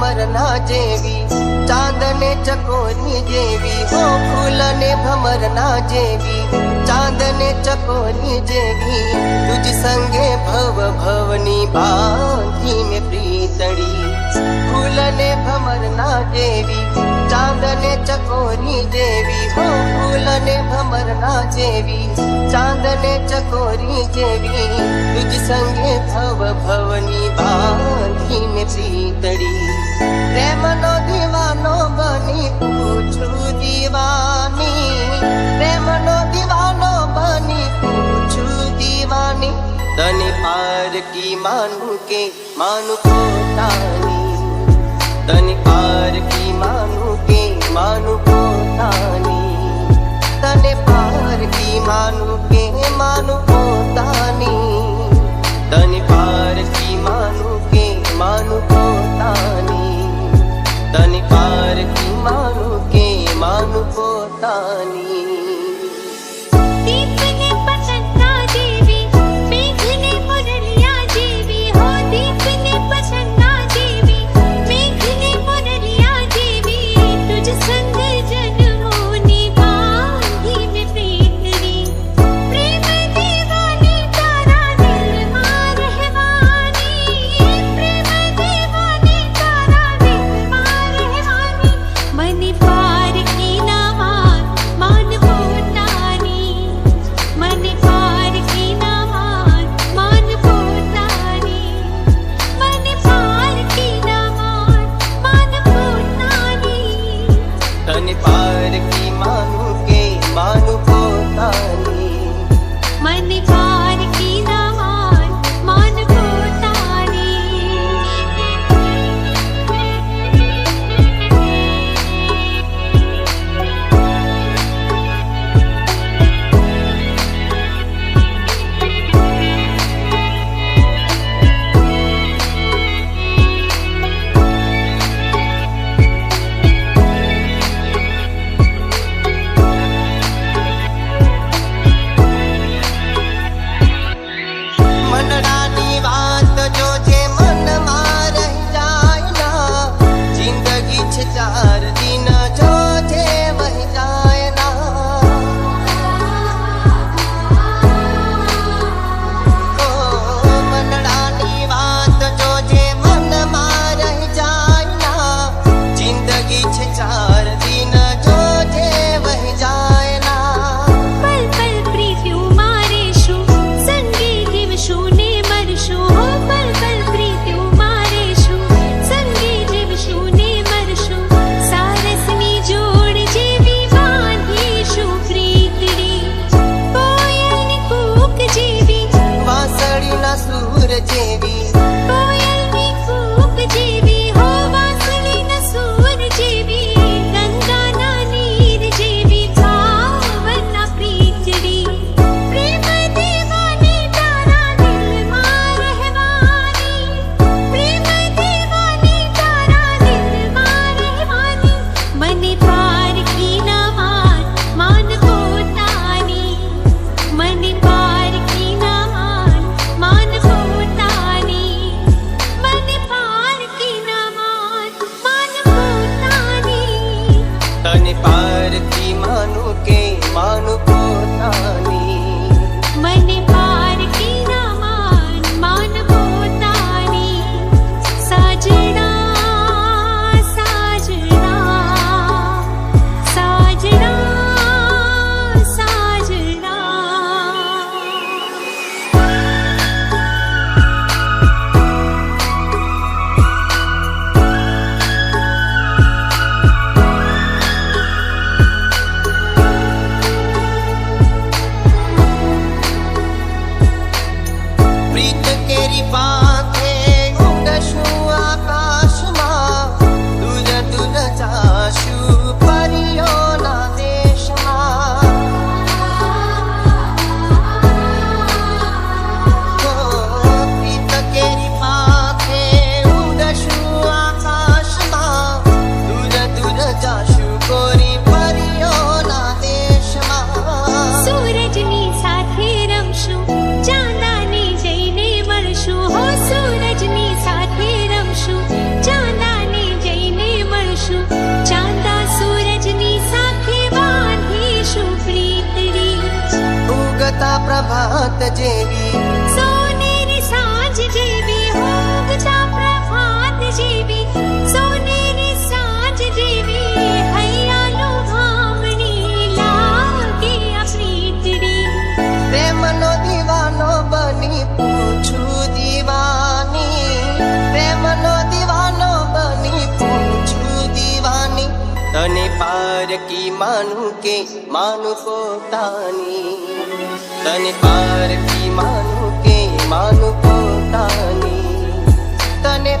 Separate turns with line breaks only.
भमर ना जेवी, चांद ने चकोरी जेवी हो, फूल ने भमर ना जेवी, चांद ने चकोरी जेवी। तुझ संगे भव भवनी बांधी में प्रीतड़ी, फूल ने भमर ना जेवी, चांद ने चकोरी जेवी हो, फूल ने भमर ना जेवी, चांद ने चकोरी जेवी। तुझ संगे भव भवनी बांधी में प्रीतड़ी, प्रेम नो दीवानो बनी पूछू दीवानी, प्रेम नो दीवानो बनी पूछू दीवानी। तने पार की मानू के मानू पोतानी, तने पार की मानू के मानू पोतानी, तने पार की मानू के मानू पोतानी, तने पार की मानू के मानू पोतानी, तने पार की मानू के मानू पोतानी।
पार की नावा मान
પ્રભાત જેવી
સોનેરી સાંજ જેવી ઉગતા પ્રભાત જેવી સોનેરી સાંજ જેવી હૈયાલો ભામણી લાગે આ પ્રીતડી
પ્રેમનો દીવાનો બની પૂછું દીવાની પ્રેમનો દીવાનો બની પૂછું દીવાની તને પારકી માનું કે માનું પોતાની તને પારકી માનું કે માનું પોતાની તને